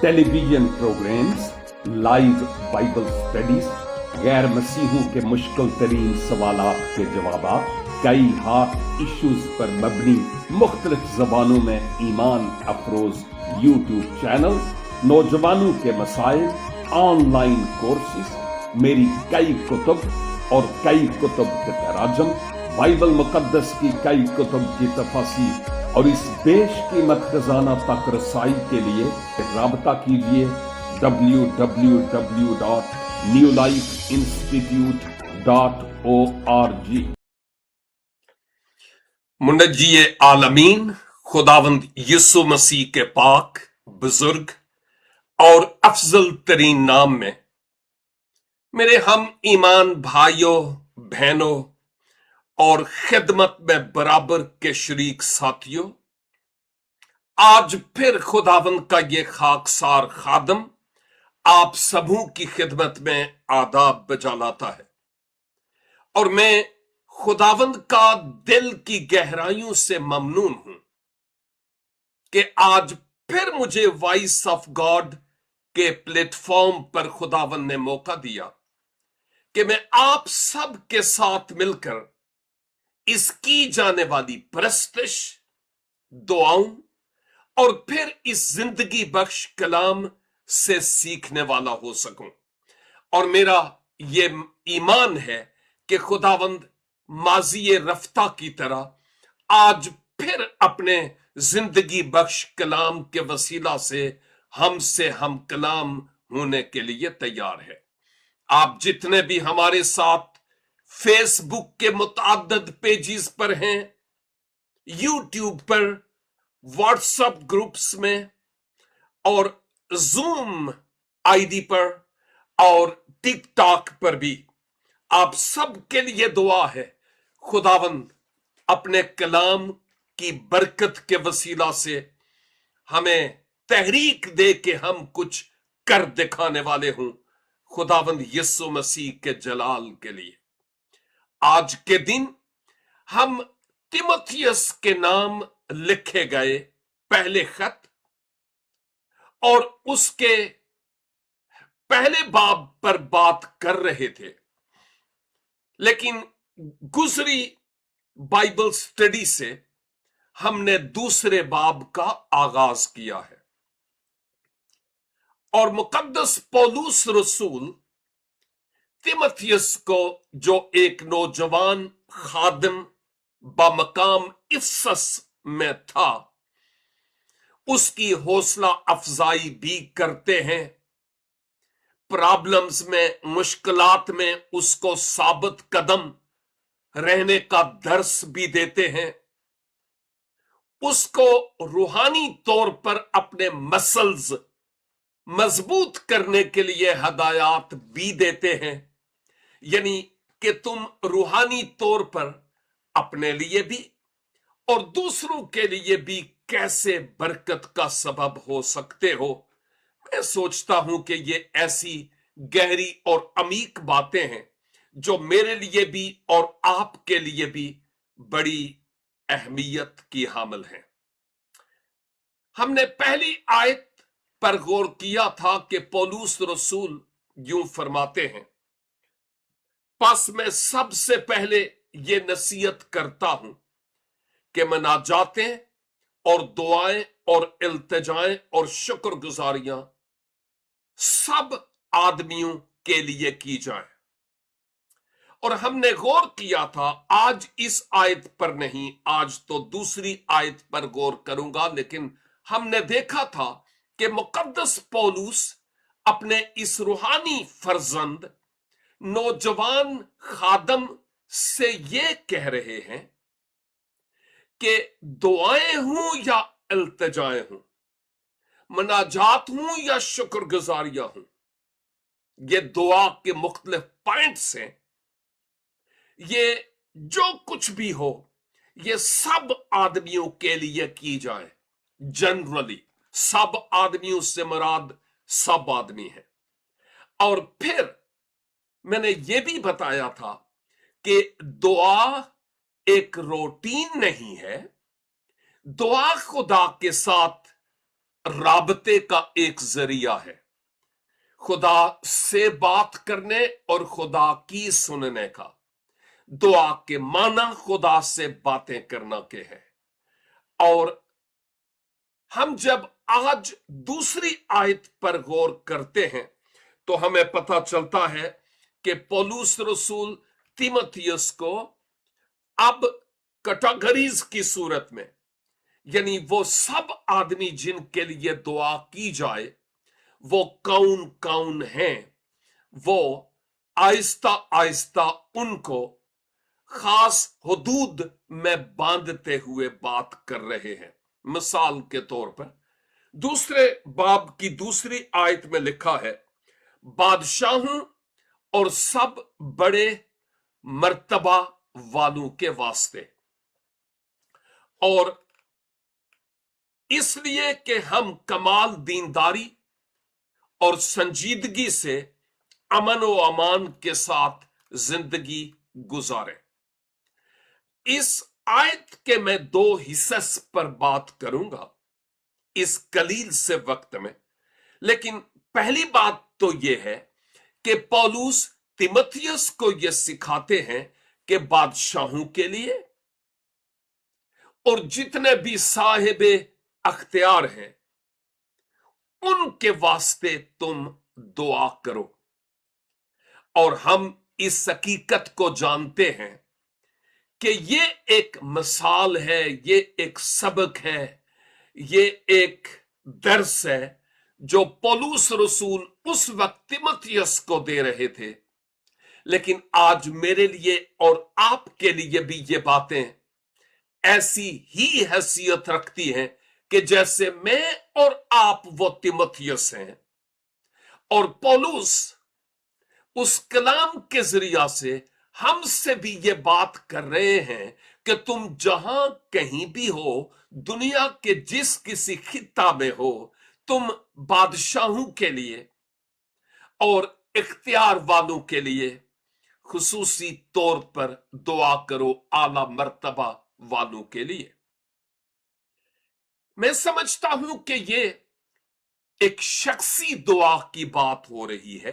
Television programmes, live Bible studies, गैर मसीहों के मुश्किल तरीन सवालात के जवाब, कई हॉट इश्यूज पर मबनी मुख्तलिफ जबानों में ईमान अफरोज यूट्यूब चैनल, नौजवानों के मसाइल, ऑनलाइन कोर्सेज, मेरी कई कुतुब और कई कुतुब के तराजम, बाइबल मुकद्दस की कई कुतुब की तफासीर और इस बेशकीमत खजाना तक रसाई के लिए राबता कीजिए www.newlifeinstitute.org। मुनज्जी आलमीन खुदावंद यीशु मसीह के पाक, बुजुर्ग और अफजल तरीन नाम में मेरे हम ईमान भाइयों, बहनों और खिदमत में बराबर के शरीक साथियों, आज फिर खुदावंद का ये खाकसार खादम आप सबों की खिदमत में आदाब बजा लाता है और मैं खुदावंद का दिल की गहराइयों से ममनून हूं कि आज फिर मुझे वॉइस ऑफ गॉड के प्लेटफॉर्म पर खुदावंद ने मौका दिया कि मैं आप सब के साथ मिलकर इस की जाने वाली परस्तिश, दुआओं और फिर इस जिंदगी बख्श कलाम से सीखने वाला हो सकूं। और मेरा ये ईमान है कि खुदावंद माजी रफ्ता की तरह आज फिर अपने जिंदगी बख्श कलाम के वसीला से हमसे हम कलाम होने के लिए तैयार है। आप जितने भी हमारे साथ फेसबुक के मुताद्दद पेजेस पर हैं, यूट्यूब पर, व्हाट्सएप ग्रुप्स में और जूम आईडी पर और टिकटॉक पर भी, आप सब के लिए दुआ है खुदावंद अपने कलाम की बरकत के वसीला से हमें तहरीक दे के हम कुछ कर दिखाने वाले हों, खुदावंद यीशु मसीह के जलाल के लिए। आज के दिन हम तिमोथियस के नाम लिखे गए पहले खत और उसके पहले बाब पर बात कर रहे थे, लेकिन गुजरी बाइबल स्टडी से हमने दूसरे बाब का आगाज किया है और मुकद्दस पौलुस रसूल तिमोथियस को, जो एक नौजवान खादिम बमकाम इफसस में था, उसकी हौसला अफजाई भी करते हैं, प्रॉब्लम्स में, मुश्किलात में उसको साबित कदम रहने का दर्स भी देते हैं, उसको रूहानी तौर पर अपने मसल्स मजबूत करने के लिए हदायत भी देते हैं, यानी कि तुम रूहानी तौर पर अपने लिए भी और दूसरों के लिए भी कैसे बरकत का सबब हो सकते हो। मैं सोचता हूं कि ये ऐसी गहरी और अमीक बातें हैं जो मेरे लिए भी और आपके लिए भी बड़ी अहमियत की हामिल हैं। हमने पहली आयत पर गौर किया था कि पौलुस रसूल यूं फरमाते हैं, बस मैं सबसे पहले ये नसीहत करता हूं कि मनाजातें और दुआएं और इल्तिजाएं और शुक्रगुजारियां सब आदमियों के लिए की जाए। और हमने गौर किया था, आज इस आयत पर नहीं, आज तो दूसरी आयत पर गौर करूंगा, लेकिन हमने देखा था कि मुकद्दस पौलुस अपने इस रूहानी फर्जंद नौजवान खादम से ये कह रहे हैं कि दुआएं हों या इल्तिजाएं हों, मनाजात हों या शुक्रगुजारियां हों, ये दुआ के मुख्तलिफ पॉइंट्स हैं। ये जो कुछ भी हो, ये सब आदमियों के लिए की जाए। जनरली सब आदमियों से मुराद सब आदमी है। और फिर मैंने ये भी बताया था कि दुआ एक रूटीन नहीं है, दुआ खुदा के साथ राबते का एक जरिया है, खुदा से बात करने और खुदा की सुनने का। दुआ के माना खुदा से बातें करना के है। और हम जब आज दूसरी आयत पर गौर करते हैं तो हमें पता चलता है कि पौलुस रसूल तीमुथियुस को अब कैटेगरीज की सूरत में, यानी वो सब आदमी जिनके लिए दुआ की जाए वो कौन कौन हैं, वो आहिस्ता आहिस्ता उनको खास हुदूद में बांधते हुए बात कर रहे हैं। मिसाल के तौर पर दूसरे बाब की दूसरी आयत में लिखा है, बादशाहों और सब बड़े मर्तबा वालों के वास्ते, और इसलिए कि हम कमाल दीनदारी और संजीदगी से अमन व अमान के साथ जिंदगी गुजारें। इस आयत के मैं दो हिस्स पर बात करूंगा इस कलील से वक्त में, लेकिन पहली बात तो यह है कि पौलुस तीमुथियुस को यह सिखाते हैं कि बादशाहों के लिए और जितने भी साहिबे अख्तियार हैं उनके वास्ते तुम दुआ करो। और हम इस हकीकत को जानते हैं कि ये एक मिसाल है, ये एक सबक है, ये एक दर्स है जो पौलुस रसूल उस वक्त तीमुथियुस को दे रहे थे। लेकिन आज मेरे लिए और आपके लिए भी ये बातें ऐसी ही हैसियत रखती हैं कि जैसे मैं और आप वो तीमुथियुस हैं, और पौलुस उस कलाम के जरिया से हमसे भी ये बात कर रहे हैं कि तुम जहां कहीं भी हो, दुनिया के जिस किसी खित्ता में हो, तुम बादशाहों के लिए और इख्तियार वालों के लिए खुसूसी तौर पर दुआ करो, आला मर्तबा वालों के लिए। मैं समझता हूं कि ये एक शख्सी दुआ की बात हो रही है,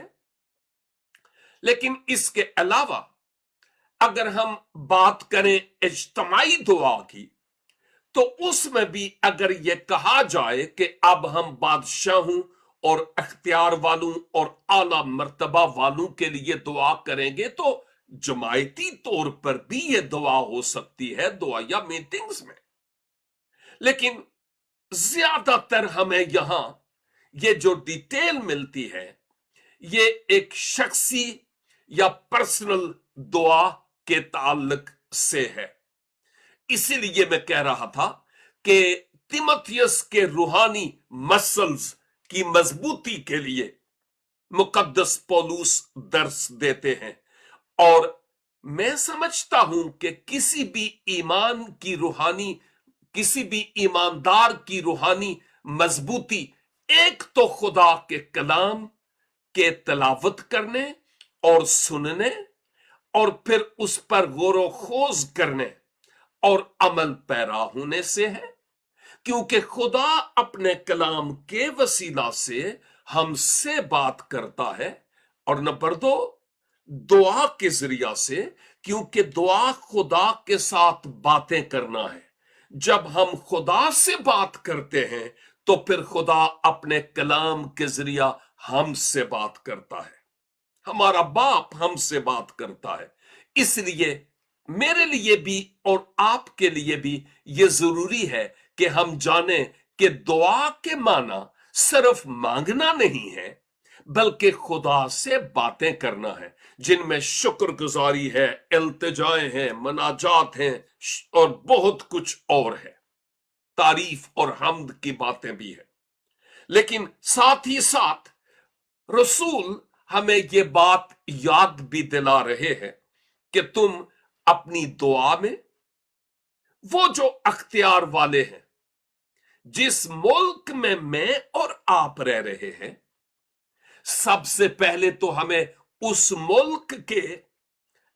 लेकिन इसके अलावा अगर हम बात करें इज्तिमाई दुआ की, तो उसमें भी अगर यह कहा जाए कि अब हम बादशाहों और अख्तियार वालों और आला मर्तबा वालों के लिए दुआ करेंगे, तो जमायती तौर पर भी यह दुआ हो सकती है, दुआ या मीटिंग्स में। लेकिन ज्यादातर हमें यहां ये जो डिटेल मिलती है, ये एक शख्सी या पर्सनल दुआ के ताल्लुक से है। इसीलिए मैं कह रहा था कि तीमुथियुस के रूहानी मसल्स की मजबूती के लिए मुकद्दस पौलुस दर्स देते हैं। और मैं समझता हूं कि किसी भी ईमानदार की रूहानी मजबूती एक तो खुदा के कलाम के तिलावत करने और सुनने और फिर उस पर गौर खोज करने और अमल पैरा होने से है, क्योंकि खुदा अपने कलाम के वसीला से हमसे बात करता है। और नंबर दो, दुआ के जरिया से, क्योंकि दुआ खुदा के साथ बातें करना है। जब हम खुदा से बात करते हैं तो फिर खुदा अपने कलाम के जरिया हमसे बात करता है, हमारा बाप हमसे बात करता है। इसलिए मेरे लिए भी और आपके लिए भी यह जरूरी है कि हम जानें कि दुआ के माना सिर्फ मांगना नहीं है, बल्कि खुदा से बातें करना है, जिनमें शुक्रगुजारी है, इल्तिजाएं हैं, मनाजात हैं और बहुत कुछ और है, तारीफ और हम्द की बातें भी है। लेकिन साथ ही साथ रसूल हमें यह बात याद भी दिला रहे हैं कि तुम अपनी दुआ में वो जो अख्तियार वाले हैं, जिस मुल्क में मैं और आप रह रहे हैं, सबसे पहले तो हमें उस मुल्क के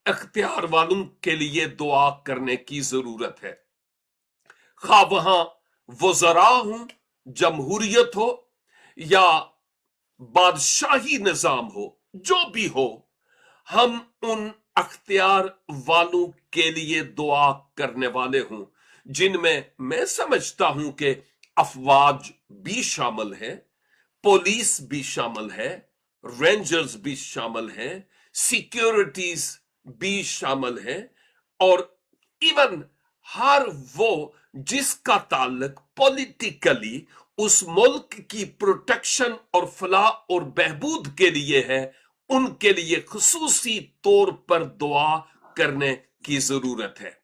अख्तियार वालों के लिए दुआ करने की जरूरत है। खा वहां वज़रा हों जमहूरियत हो या बादशाही निजाम हो, जो भी हो, हम उन अख्तियार वालों के लिए दुआ करने वाले हूं जिनमें मैं समझता हूं कि अफवाज भी शामिल है, पुलिस भी शामिल है, रेंजर्स भी शामिल है, सिक्योरिटीज भी शामिल है, और इवन हर वो जिसका ताल्लुक पॉलिटिकली उस मुल्क की प्रोटेक्शन और फलाह और बहबूद के लिए है, उनके लिए खुसूसी तौर पर दुआ करने की जरूरत है।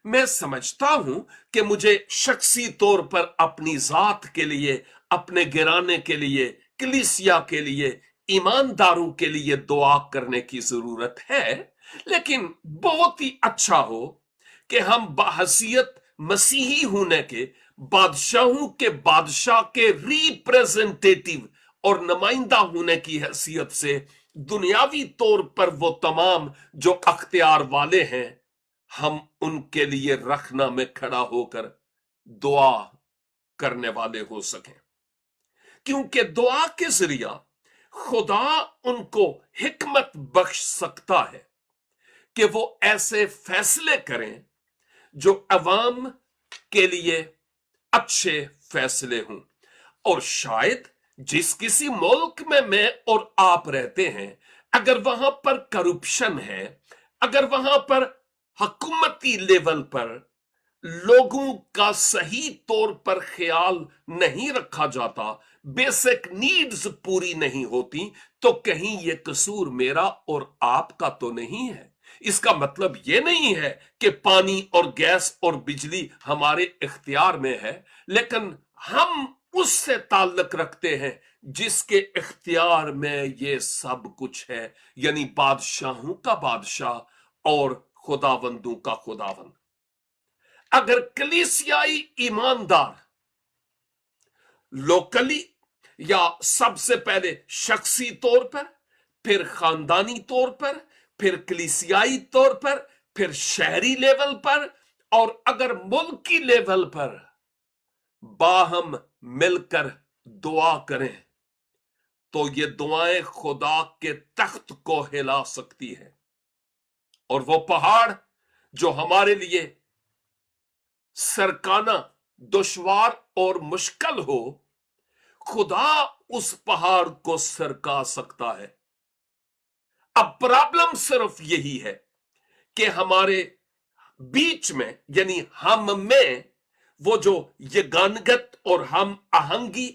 मैं समझता हूं कि मुझे शख्सी तौर पर अपनी जात के लिए, अपने गिराने के लिए, कलीसिया के लिए, ईमानदारों के लिए दुआ करने की जरूरत है, लेकिन बहुत ही अच्छा हो कि हम बहसीयत मसीही होने के बादशाहों के बादशाह के रिप्रेजेंटेटिव और नुमाइंदा होने की हैसियत से दुनियावी तौर पर वो तमाम जो अख्तियार वाले हैं, हम उनके लिए रखना में खड़ा होकर दुआ करने वाले हो सकें, क्योंकि दुआ के जरिया खुदा उनको हिकमत बख्श सकता है कि वो ऐसे फैसले करें जो अवाम के लिए अच्छे फैसले हों। और शायद जिस किसी मुल्क में मैं और आप रहते हैं, अगर वहां पर करप्शन है, अगर वहां पर हुकूमती लेवल पर लोगों का सही तौर पर ख्याल नहीं रखा जाता, बेसिक नीड्स पूरी नहीं होती, तो कहीं यह कसूर मेरा और आपका तो नहीं है। इसका मतलब यह नहीं है कि पानी और गैस और बिजली हमारे इख्तियार में है, लेकिन हम उससे ताल्लुक रखते हैं जिसके इख्तियार में ये सब कुछ है, यानी बादशाहों का बादशाह और खुदावंदों का खुदावंद। अगर कलीसियाई ईमानदार लोकली या सबसे पहले शख्सी तौर पर, फिर खानदानी तौर पर, फिर कलीसियाई तौर पर, फिर शहरी लेवल पर, और अगर मुल्की लेवल पर बाहम मिलकर दुआ करें, तो ये दुआएं खुदा के तख्त को हिला सकती है। और वो पहाड़ जो हमारे लिए सरकाना दुश्वार और मुश्किल हो, खुदा उस पहाड़ को सरका सकता है। अब प्रॉब्लम सिर्फ यही है कि हमारे बीच में, यानी हम में, वो जो यगानगत और हम आहंगी,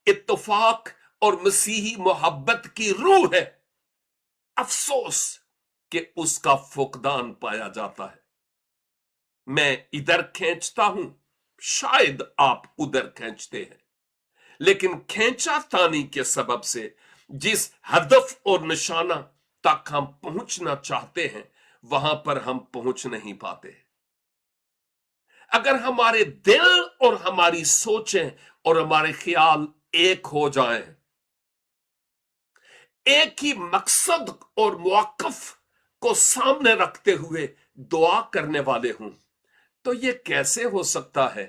इत्तफाक और मसीही मोहब्बत की रूह है, अफसोस कि उसका फुकदान पाया जाता है। मैं इधर खींचता हूं, शायद आप उधर खींचते हैं, लेकिन खींचा तानी के सबब से जिस हदफ और निशाना तक हम पहुंचना चाहते हैं, वहां पर हम पहुंच नहीं पाते। अगर हमारे दिल और हमारी सोचें और हमारे ख्याल एक हो जाएं, एक ही मकसद और मौकफ को सामने रखते हुए दुआ करने वाले हों, तो यह कैसे हो सकता है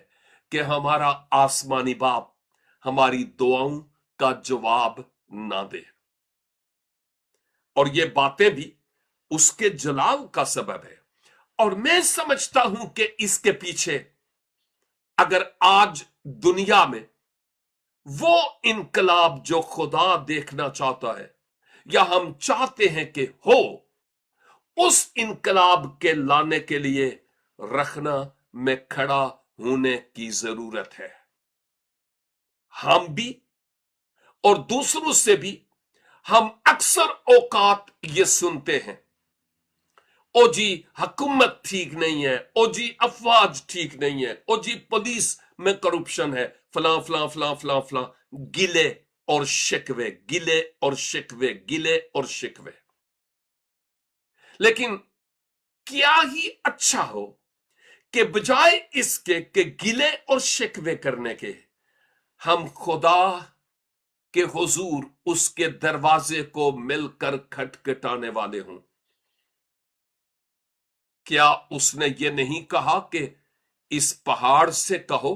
कि हमारा आसमानी बाप हमारी दुआओं का जवाब ना दे। और ये बातें भी उसके जलाल का सबब है। और मैं समझता हूं कि इसके पीछे, अगर आज दुनिया में वो इनकलाब जो खुदा देखना चाहता है या हम चाहते हैं कि हो, उस इनकलाब के लाने के लिए रखना में खड़ा होने की जरूरत है। हम भी और दूसरों से भी हम अक्सर औकात ये सुनते हैं, ओ जी हुकूमत ठीक नहीं है, ओ जी अफवाज ठीक नहीं है, ओ जी पुलिस में करप्शन है, फला फला फला फला फला, गिले और शिकवे, गिले और शिकवे, गिले और शिकवे। लेकिन क्या ही अच्छा हो कि बजाय इसके कि गिले और शिकवे करने के, हम खुदा के हुजूर उसके दरवाजे को मिलकर खटखटाने वाले हों। क्या उसने ये नहीं कहा कि इस पहाड़ से कहो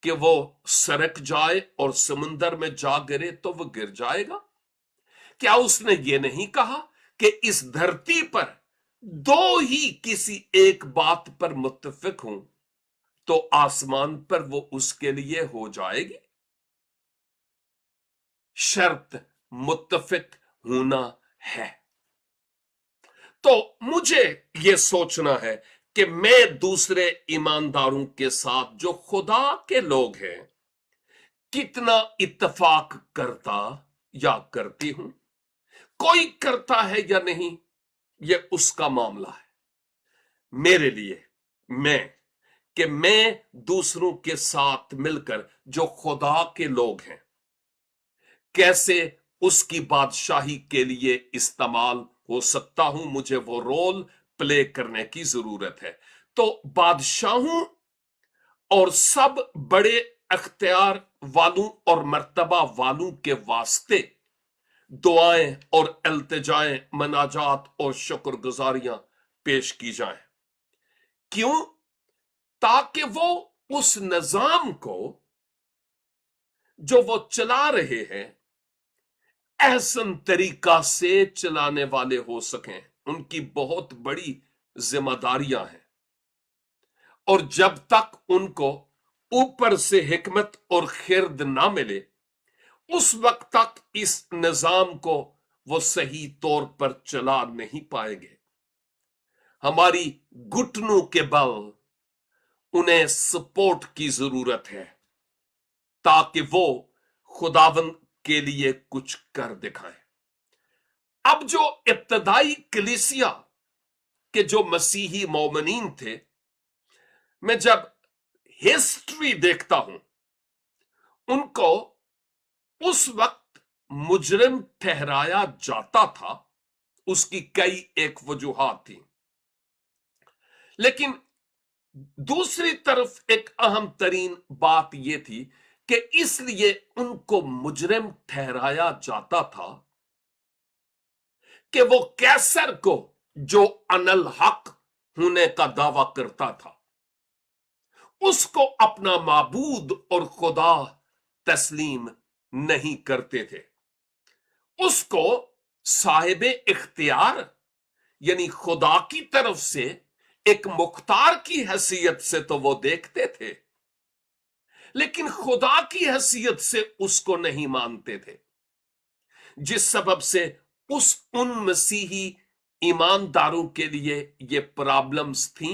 कि वो सरक जाए और समुंदर में जा गिरे तो वो गिर जाएगा? क्या उसने ये नहीं कहा कि इस धरती पर दो ही किसी एक बात पर मुत्तफिक हूं तो आसमान पर वो उसके लिए हो जाएगी? शर्त मुत्तफिक होना है। तो मुझे यह सोचना है कि मैं दूसरे ईमानदारों के साथ जो खुदा के लोग हैं कितना इत्तेफाक करता या करती हूं। कोई करता है या नहीं, यह उसका मामला है। मेरे लिए मैं दूसरों के साथ मिलकर जो खुदा के लोग हैं कैसे उसकी बादशाही के लिए इस्तेमाल हो सकता हूं, मुझे वो रोल प्ले करने की जरूरत है। तो बादशाहों और सब बड़े अख्तियार वालों और मर्तबा वालों के वास्ते दुआएं और इल्तिजाएं, मनाजात और शुक्रगुजारियां पेश की जाएं। क्यों? ताकि वो उस निजाम को जो वो चला रहे हैं एहसन तरीका से चलाने वाले हो सकें। उनकी बहुत बड़ी जिम्मेदारियां हैं और जब तक उनको ऊपर से हिकमत और खिरद ना मिले उस वक्त तक इस निजाम को वो सही तौर पर चला नहीं पाएंगे। हमारी घुटनों के बल उन्हें सपोर्ट की जरूरत है ताकि वो खुदावंद के लिए कुछ कर दिखाएं। अब जो इब्तदाई कलीसिया के जो मसीही मोमिनीन थे, मैं जब हिस्ट्री देखता हूं उनको उस वक्त मुजरिम ठहराया जाता था। उसकी कई एक वजूहात थी, लेकिन दूसरी तरफ एक अहम तरीन बात यह थी कि इसलिए उनको मुजरिम ठहराया जाता था कि वो कैसर को जो अनल हक होने का दावा करता था उसको अपना माबूद और खुदा तस्लीम नहीं करते थे। उसको साहिब इख्तियार यानी खुदा की तरफ से एक मुख्तार की हैसियत से तो वो देखते थे, लेकिन खुदा की हैसियत से उसको नहीं मानते थे, जिस सबब से उन मसीही ईमानदारों के लिए ये प्रॉब्लम्स थी।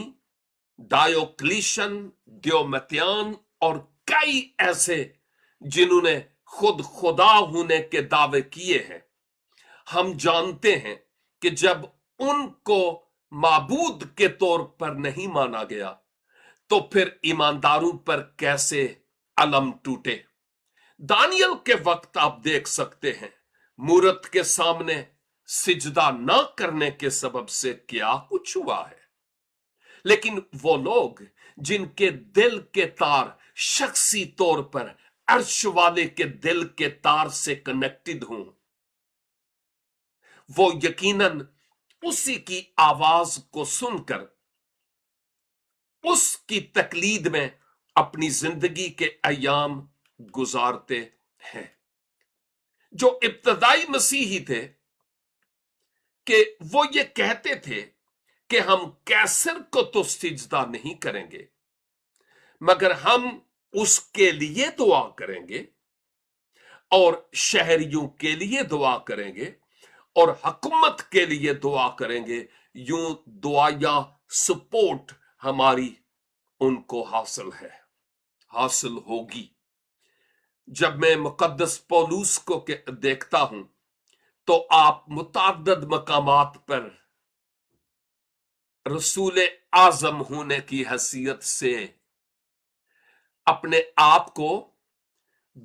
डायोक्लिशन, दियोमतियान और कई ऐसे जिन्होंने खुद खुदा होने के दावे किए हैं, हम जानते हैं कि जब उनको माबूद के तौर पर नहीं माना गया तो फिर ईमानदारों पर कैसे अलम टूटे। दानियल के वक्त आप देख सकते हैं मूरत के सामने सिजदा न करने के सबब से क्या कुछ हुआ है। लेकिन वो लोग जिनके दिल के तार शख्सी तौर पर अर्श वाले के दिल के तार से कनेक्टेड हों, वो यकीनन उसी की आवाज को सुनकर उसकी तकलीद में अपनी जिंदगी के अयाम गुजारते हैं। जो इब्तदाई मसीही थे कि वो ये कहते थे कि हम कैसर को तो सिजदा नहीं करेंगे, मगर हम उसके लिए दुआ करेंगे और शहरियों के लिए दुआ करेंगे और हुकूमत के लिए दुआ करेंगे। यूं दुआ या सपोर्ट हमारी उनको हासिल होगी। जब मैं मुकद्दस पौलुस को देखता हूं तो आप मुतअद्दिद मकामात पर रसूल आजम होने की हैसियत से अपने आप को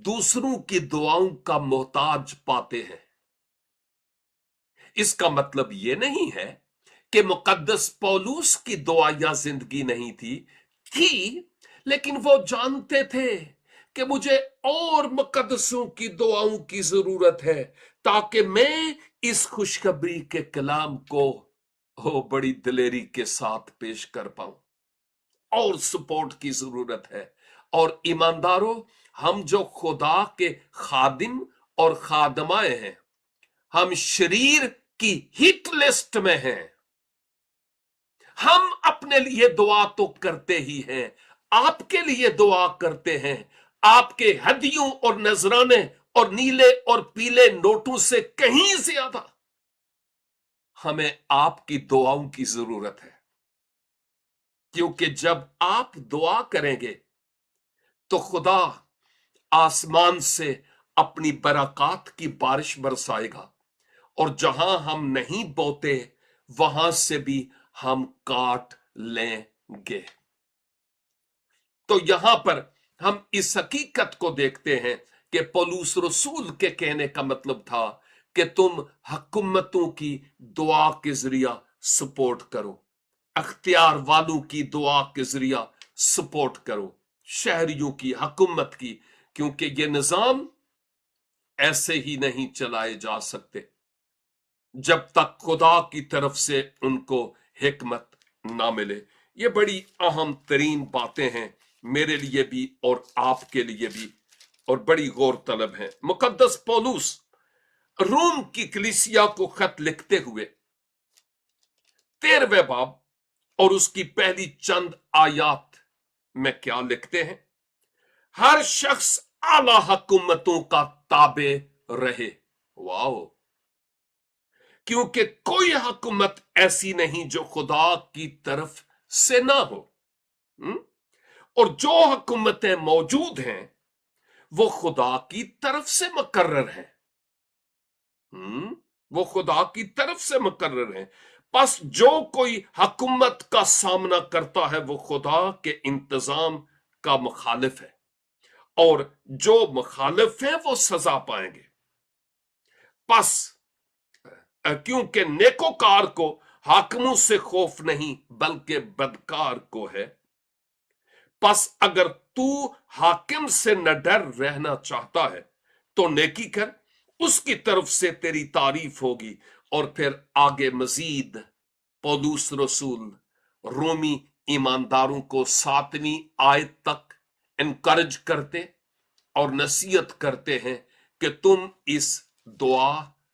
दूसरों की दुआओं का मोहताज पाते हैं। इसका मतलब यह नहीं है कि मुकद्दस पौलुस की दुआ या जिंदगी नहीं थी, लेकिन वो जानते थे कि मुझे और मुकद्दसों की दुआओं की जरूरत है ताकि मैं इस खुशखबरी के कलाम को बड़ी दिलेरी के साथ पेश कर पाऊं। और सपोर्ट की जरूरत है। और ईमानदारों, हम जो खुदा के खादिम और खादमाए हैं, हम शरीर की हिट लिस्ट में हैं। हम अपने लिए दुआ तो करते ही हैं, आपके लिए दुआ करते हैं। आपके हदियों और नजराने और नीले और पीले नोटों से कहीं ज्यादा हमें आपकी दुआओं की जरूरत है, क्योंकि जब आप दुआ करेंगे तो खुदा आसमान से अपनी बरकत की बारिश बरसाएगा, और जहां हम नहीं बोते वहां से भी हम काट लेंगे। तो यहां पर हम इस हकीकत को देखते हैं कि पौलुस रसूल के कहने का मतलब था कि तुम हुकूमतों की दुआ के जरिया सपोर्ट करो, अख्तियार वालों की दुआ के जरिया सपोर्ट करो, शहरियों की, हुकूमत की, क्योंकि ये निजाम ऐसे ही नहीं चलाए जा सकते जब तक खुदा की तरफ से उनको हिकमत ना मिले। ये बड़ी अहम तरीन बातें हैं मेरे लिए भी और आपके लिए भी, और बड़ी गौर तलब है। मुकद्दस पौलुस रोम की कलीसिया को खत लिखते हुए 13वें बाब और उसकी पहली चंद आयात में क्या लिखते हैं? हर शख्स आला हुकूमतों का ताबे रहे। वाओ! क्योंकि कोई हुकूमत ऐसी नहीं जो खुदा की तरफ से ना हो। और जो हुकूमतें मौजूद हैं वो खुदा की तरफ से मुकर्रर हैं। वो खुदा की तरफ से मुकर्रर हैं। बस जो कोई हुकूमत का सामना करता है वो खुदा के इंतजाम का मुखालिफ है, और जो मुखालिफ है वो सजा पाएंगे। बस क्योंकि नेकोकार को हाकिमों से खौफ नहीं बल्कि बदकार को है। बस अगर तू हाकिम से न डर रहना चाहता है तो नेकी कर, उसकी तरफ से तेरी तारीफ होगी। और फिर आगे मजीद पौलुस रसूल रोमी ईमानदारों को 7वीं आयत तक एनकरेज करते और नसीहत करते हैं कि तुम इस दुआ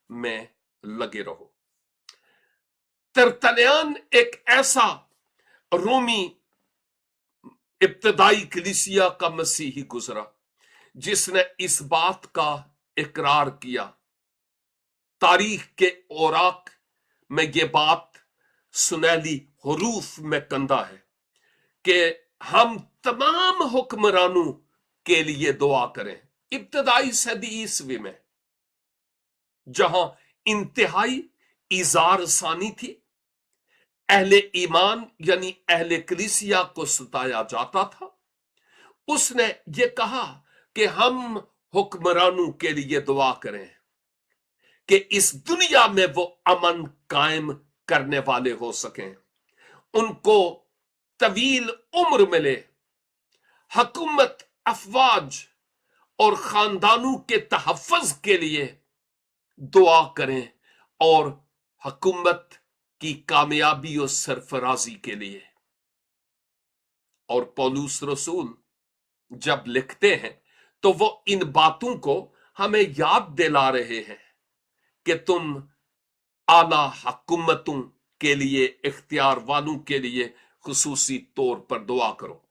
में लगे रहो। तरतलियान एक ऐसा रोमी इब्तदाई कलीसिया का मसीही गुजरा जिसने इस बात का इकरार किया। तारीख के औराक में यह बात सुनहली हरूफ में कंधा है कि हम तमाम हुक्मरानों के लिए दुआ करें। इब्तदाई सदी ईस्वी में जहां इंतहाई इजार सानी थी, अहले ईमान यानी अहले कलीसिया को सताया जाता था, उसने ये कहा कि हम हुक्मरानों के लिए दुआ करें कि इस दुनिया में वो अमन कायम करने वाले हो सकें, उनको तवील उम्र मिले, हुकूमत, अफवाज और खानदानों के तहफ़्फ़ुज़ के लिए दुआ करें, और हुकूमत की कामयाबी और सरफराजी के लिए। और पौलुस रसूल जब लिखते हैं तो वो इन बातों को हमें याद दिला रहे हैं कि तुम आला हुकूमतों के लिए, इख्तियार वालों के लिए खुसूसी तौर पर दुआ करो।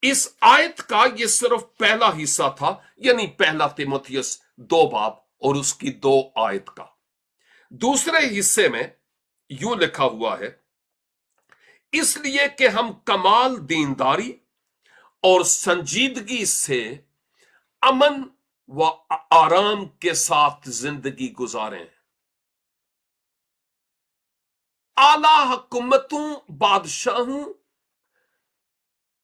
इस आयत का ये सिर्फ पहला हिस्सा था, यानी पहला तीमुथियुस 2 बाब और उसकी 2 आयत का। दूसरे हिस्से में यूं लिखा हुआ है, इसलिए कि हम कमाल दीनदारी और संजीदगी से अमन व आराम के साथ जिंदगी गुजारें। आला हुकूमतों, बादशाहों,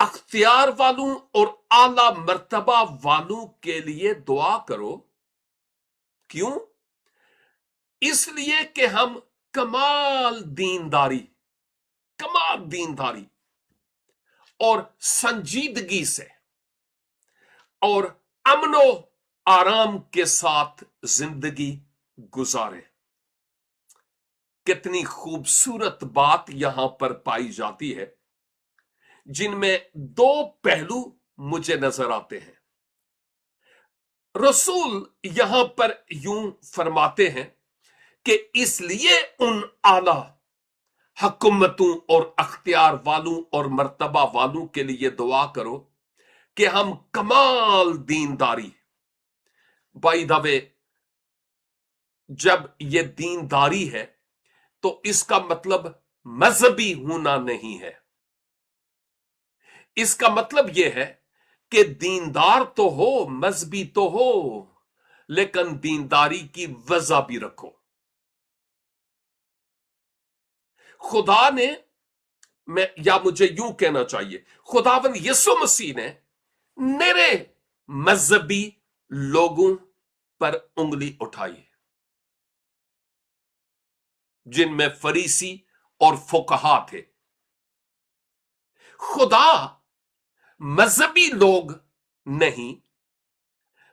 अख्तियार वालों और आला मर्तबा वालों के लिए दुआ करो। क्यों? इसलिए कि हम कमाल दीनदारी और संजीदगी से और अमनो आराम के साथ जिंदगी गुजारें। कितनी खूबसूरत बात यहां पर पाई जाती है, जिनमें 2 पहलू मुझे नजर आते हैं। रसूल यहां पर यूं फरमाते हैं कि इसलिए उन आला हुकूमतों और अख्तियार वालों और मर्तबा वालों के लिए दुआ करो कि हम कमाल दीनदारी, बाय द वे जब ये दीनदारी है तो इसका मतलब मजहबी होना नहीं है। इसका मतलब यह है कि दीनदार तो हो, मजहबी तो हो, लेकिन दीनदारी की वजह भी रखो। खुदा ने, मुझे यूं कहना चाहिए, खुदावंद यीशु मसीह ने मेरे मजहबी लोगों पर उंगली उठाई है, जिनमें फरीसी और फुकहा थे। खुदा मजहबी लोग नहीं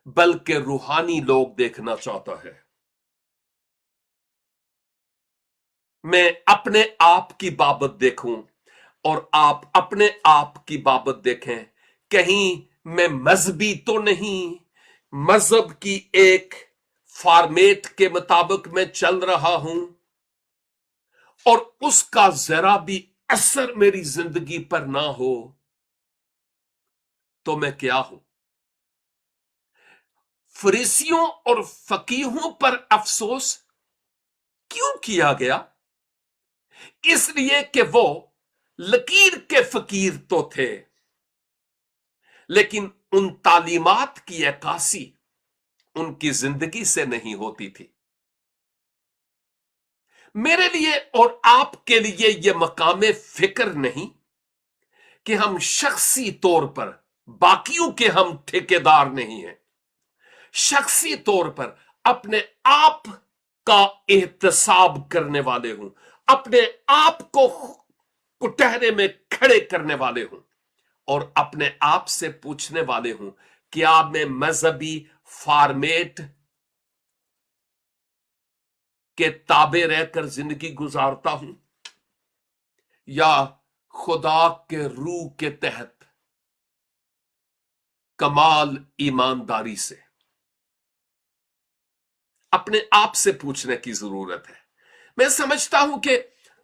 बल्कि रूहानी लोग देखना चाहता है। मैं अपने आप की बाबत देखूं और आप अपने आप की बाबत देखें, कहीं मैं मजहबी तो नहीं, मजहब की एक फॉर्मेट के मुताबिक मैं चल रहा हूं और उसका जरा भी असर मेरी जिंदगी पर ना हो तो मैं क्या हूं? फरीसियों और फकीहों पर अफसोस क्यों किया गया? इसलिए कि वो लकीर के फकीर तो थे, लेकिन उन तालीमात की अक्कासी उनकी जिंदगी से नहीं होती थी। मेरे लिए और आपके लिए यह मकामे फिक्र नहीं कि हम शख्सी तौर पर, बाकियों के हम ठेकेदार नहीं हैं, शख्सी तौर पर अपने आप का एहतसाब करने वाले हूं, अपने आप को कुटहरे में खड़े करने वाले हूं और अपने आप से पूछने वाले हूं, क्या मैं मजहबी फॉर्मेट के ताबे रहकर जिंदगी गुजारता हूं या खुदा के रूह के तहत कमाल ईमानदारी से? अपने आप से पूछने की जरूरत है। मैं समझता हूं कि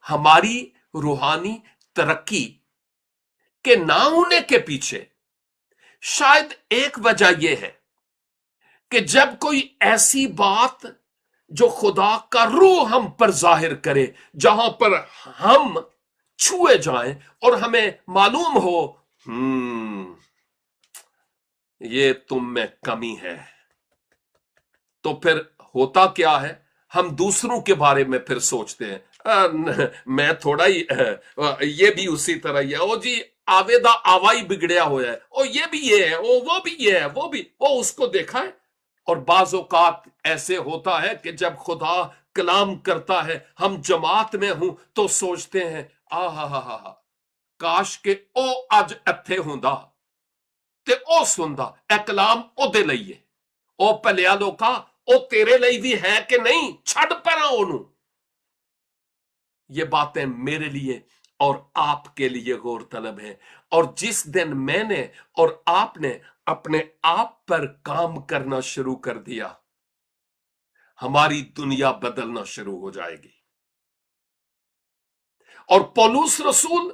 हमारी रूहानी तरक्की के ना होने के पीछे शायद एक वजह यह है कि जब कोई ऐसी बात जो खुदा का रूह हम पर जाहिर करे, जहां पर हम छुए जाएं और हमें मालूम हो ये तुम में कमी है, तो फिर होता क्या है? हम दूसरों के बारे में फिर सोचते हैं, मैं थोड़ा ही ये भी उसी तरह ही है, ओ जी आवेदा आवाई बिगड़या हुआ है, ओ ये भी ये है, ओ वो भी ये है, वो भी वो उसको देखा है। और बाज़ औक़ात ऐसे होता है कि जब खुदा कलाम करता है, हम जमात में हूं तो सोचते हैं, आ हा काश के ओ अज इत्थे हुंदा ते ओ सुनदा, ए कलाम ओदे ਲਈ है, ओ भलिया लोका ओ तेरे ਲਈ भी है कि नहीं, छड़ परा ओनू। ये बातें मेरे लिए और आपके लिए गौर तलब है। और जिस दिन मैंने और आपने अपने आप पर काम करना शुरू कर दिया, हमारी दुनिया बदलना शुरू हो जाएगी। और पौलुस रसूल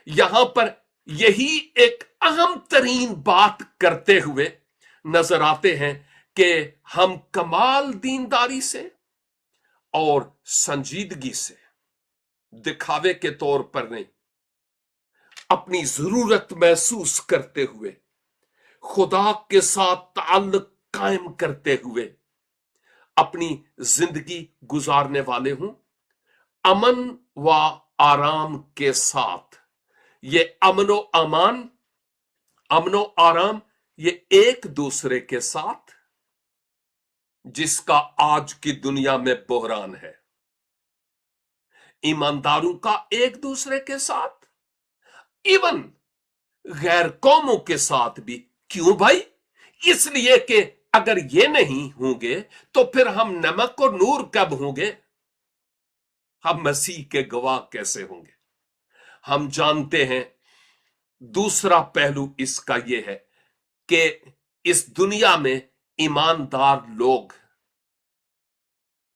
यहां पर यही एक अहम तरीन बात करते हुए नजर आते हैं कि हम कमाल दीनदारी से और संजीदगी से, दिखावे के तौर पर नहीं, अपनी जरूरत महसूस करते हुए, खुदा के साथ ताल्लुक कायम करते हुए अपनी जिंदगी गुजारने वाले हूं, अमन व आराम के साथ। ये अमनो आराम ये एक दूसरे के साथ, जिसका आज की दुनिया में बहरान है, ईमानदारों का एक दूसरे के साथ, इवन गैर कौमों के साथ भी। क्यों भाई? इसलिए कि अगर ये नहीं होंगे तो फिर हम नमक और नूर कब होंगे? हम मसीह के गवाह कैसे होंगे? हम जानते हैं दूसरा पहलू इसका यह है कि इस दुनिया में ईमानदार लोग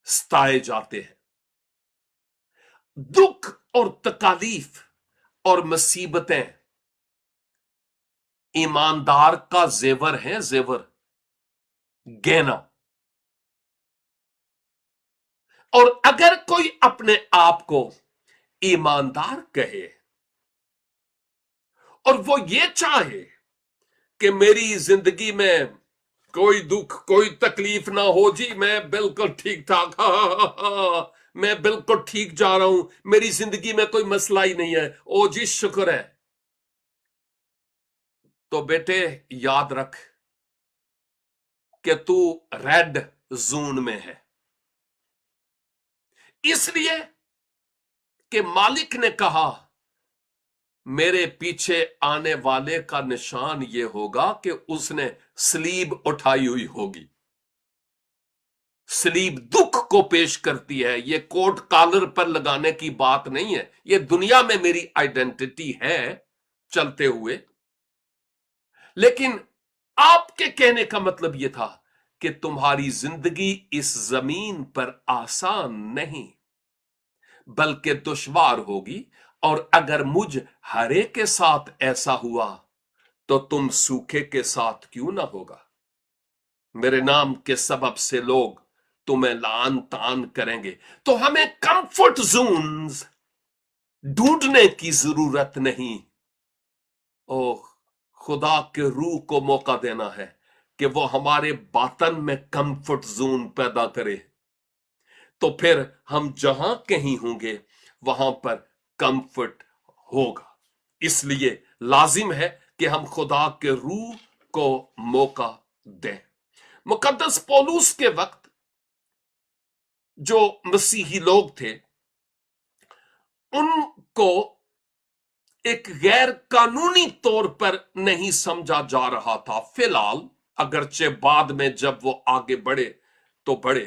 सताए जाते हैं। दुख और तकालीफ और मुसीबतें ईमानदार का जेवर है, जेवर, गहना। और अगर कोई अपने आप को ईमानदार कहे और वो ये चाहे कि मेरी जिंदगी में कोई दुख कोई तकलीफ ना हो जी, मैं बिल्कुल ठीक ठाक, मैं बिल्कुल ठीक जा रहा हूं, मेरी जिंदगी में कोई मसला ही नहीं है, ओ जी शुक्र है, तो बेटे याद रख कि तू रेड जोन में है। इसलिए कि मालिक ने कहा मेरे पीछे आने वाले का निशान यह होगा कि उसने सलीब उठाई हुई होगी। सलीब दुख को पेश करती है, यह कोट कॉलर पर लगाने की बात नहीं है, यह दुनिया में मेरी आइडेंटिटी है चलते हुए। लेकिन आपके कहने का मतलब यह था कि तुम्हारी जिंदगी इस जमीन पर आसान नहीं बल्कि दुश्वार होगी, और अगर मुझ हरे के साथ ऐसा हुआ तो तुम सूखे के साथ क्यों ना होगा। मेरे नाम के सबब से लोग तुम्हें लान तान करेंगे, तो हमें कंफर्ट जोन्स ढूंढने की जरूरत नहीं। ओह, खुदा के रूह को मौका देना है कि वो हमारे बातन में कंफर्ट जोन पैदा करे, तो फिर हम जहां कहीं होंगे वहां पर कंफर्ट होगा। इसलिए लाजिम है कि हम खुदा के रूह को मौका दें। मुकद्दस पौलुस के वक्त जो मसीही लोग थे उनको एक गैर कानूनी तौर पर नहीं समझा जा रहा था फिलहाल, अगरचे बाद में जब वो आगे बढ़े तो बढ़े,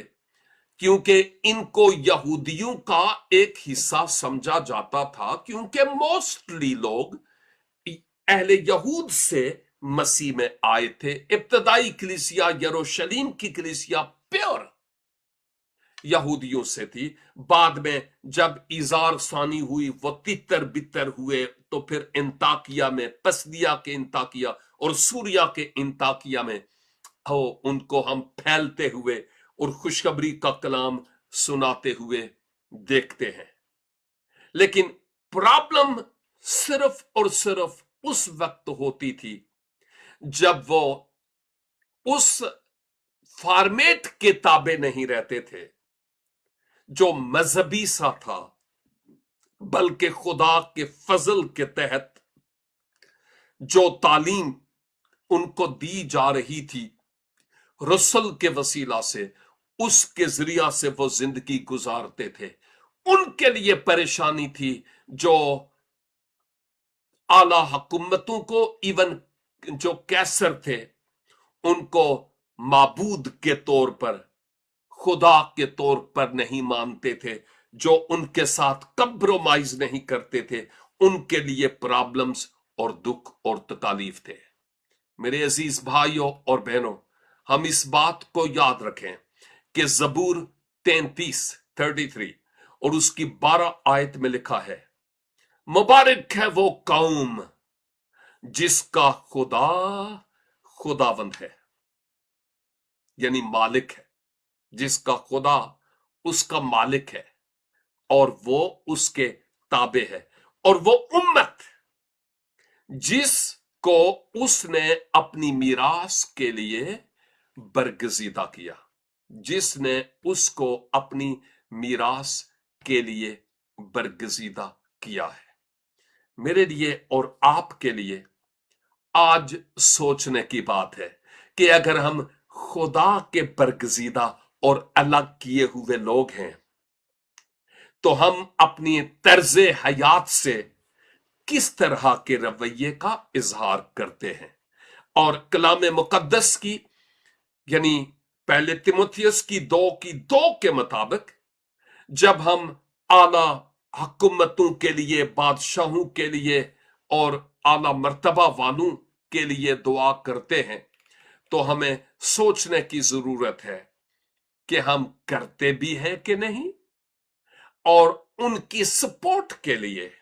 क्योंकि इनको यहूदियों का एक हिस्सा समझा जाता था, क्योंकि मोस्टली लोग अहले यहूद से मसीह में आए थे। इब्तदाई कलीसिया यरूशलेम की कलीसिया प्योर यहूदियों से थी। बाद में जब इजार सानी हुई, वो तितर बितर हुए, तो फिर इंताकिया में, पसदिया के इंताकिया और सूरिया के इंताकिया में उनको हम फैलते हुए और खुशखबरी का कलाम सुनाते हुए देखते हैं। लेकिन प्रॉब्लम सिर्फ और सिर्फ उस वक्त होती थी जब वो उस फॉर्मेट के ताबे नहीं रहते थे जो मजहबी सा था, बल्कि खुदा के फजल के तहत जो तालीम उनको दी जा रही थी रसूल के वसीला से, उसके जरिया से वो जिंदगी गुजारते थे। उनके लिए परेशानी थी जो आला हुकूमतों को, इवन जो कैसर थे, उनको माबूद के तौर पर, खुदा के तौर पर नहीं मानते थे, जो उनके साथ कंप्रोमाइज नहीं करते थे। उनके लिए प्रॉब्लम्स और दुख और तकालीफ थे। मेरे अजीज भाइयों और बहनों, हम इस बात को याद रखें कि जबूर 33 और उसकी 12 आयत में लिखा है, मुबारक है वो कौम जिसका खुदा खुदावंद है, यानी मालिक है, जिसका खुदा उसका मालिक है और वो उसके ताबे है, और वो उम्मत जिसको उसने अपनी मीरास के लिए बरगजीदा किया, जिसने उसको अपनी मीरास के लिए बरगजीदा किया है। मेरे लिए और आपके लिए आज सोचने की बात है कि अगर हम खुदा के बरगजीदा और अलग किए हुए लोग हैं तो हम अपनी तर्जे हयात से किस तरह के रवैये का इजहार करते हैं। और कलाम मुकद्दस की, यानी पहले तिमोथियस की 2 के मुताबिक, जब हम आला हुकूमतों के लिए, बादशाहों के लिए और आला मर्तबा वालों के लिए दुआ करते हैं तो हमें सोचने की जरूरत है कि हम करते भी हैं कि नहीं, और उनकी सपोर्ट के लिए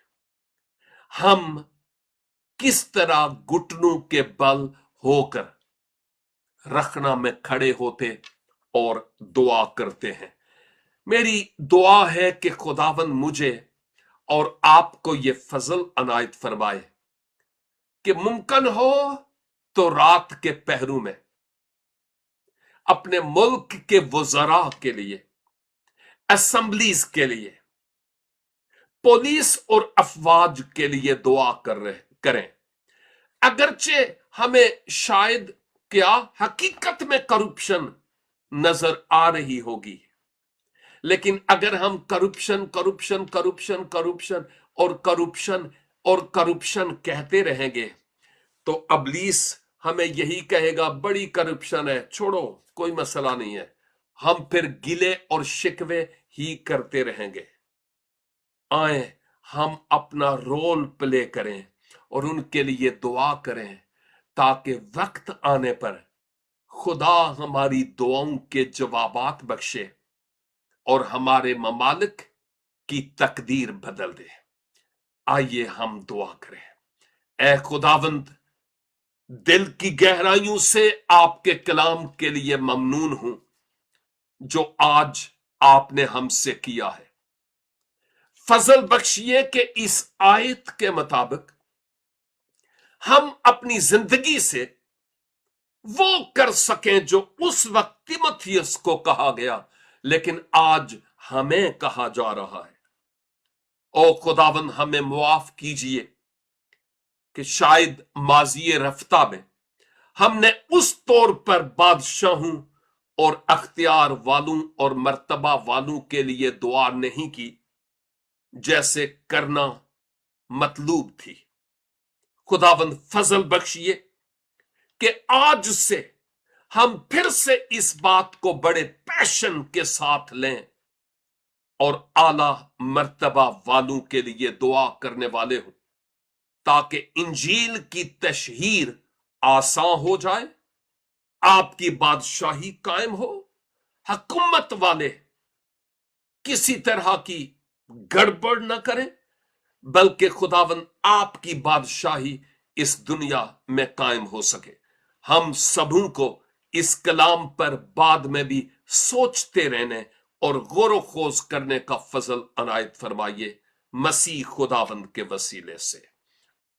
हम किस तरह घुटनों के बल होकर रखना में खड़े होते और दुआ करते हैं। मेरी दुआ है कि खुदावन मुझे और आपको ये फजल अनायत फरमाए कि मुमकिन हो तो रात के पहरों में अपने मुल्क के वज़रा के लिए, असेंबलीज के लिए, पुलिस और अफवाज के लिए दुआ करें। अगरचे हमें शायद क्या हकीकत में करप्शन नजर आ रही होगी, लेकिन अगर हम करप्शन करप्शन करप्शन करप्शन और करप्शन और करप्शन कहते रहेंगे तो अबलीस हमें यही कहेगा बड़ी करप्शन है, छोड़ो कोई मसला नहीं है। हम फिर गिले और शिकवे ही करते रहेंगे। आए हम अपना रोल प्ले करें और उनके लिए दुआ करें ताकि वक्त आने पर खुदा हमारी दुआओं के जवाबात बख्शे और हमारे ममालिक की तकदीर बदल दे। आइए हम दुआ करें। ऐ खुदावंद, दिल की गहराइयों से आपके कलाम के लिए ममनून हूं जो आज आपने हमसे किया है। फजल बख्शिए कि इस आयत के मुताबिक हम अपनी जिंदगी से वो कर सकें जो उस वक्त तिमुथियुस को कहा गया लेकिन आज हमें कहा जा रहा है। ओ खुदावन, हमें मुआफ कीजिए कि शायद माजी रफ्ता में हमने उस तौर पर बादशाहों और अख्तियार वालों और मर्तबा वालों के लिए दुआ नहीं की जैसे करना मतलूब थी। खुदावंद फजल बख्शिए कि आज से हम फिर से इस बात को बड़े पैशन के साथ लें और आला मर्तबा वालों के लिए दुआ करने वाले हों ताकि इंजील की तशहीर आसान हो जाए, आपकी बादशाही कायम हो, हुकूमत वाले किसी तरह की गड़बड़ न करें, बल्कि खुदावन आपकी बादशाही इस दुनिया में कायम हो सके। हम सबों को इस कलाम पर बाद में भी सोचते रहने और गौर खोज करने का फजल अनायत फरमाइए, मसीह खुदावंद के वसीले से।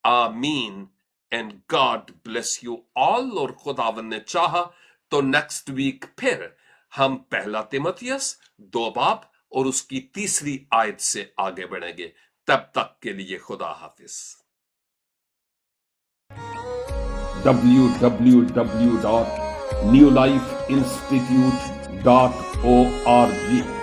आमीन and God bless you all. और खुदावंद ने चाहा तो नेक्स्ट वीक फिर हम पहला तिमुथियुस 2 बाब और उसकी 3री आयत से आगे बढ़ेंगे। तब तक के लिए खुदा हाफिज। www.newlifeinstitute.org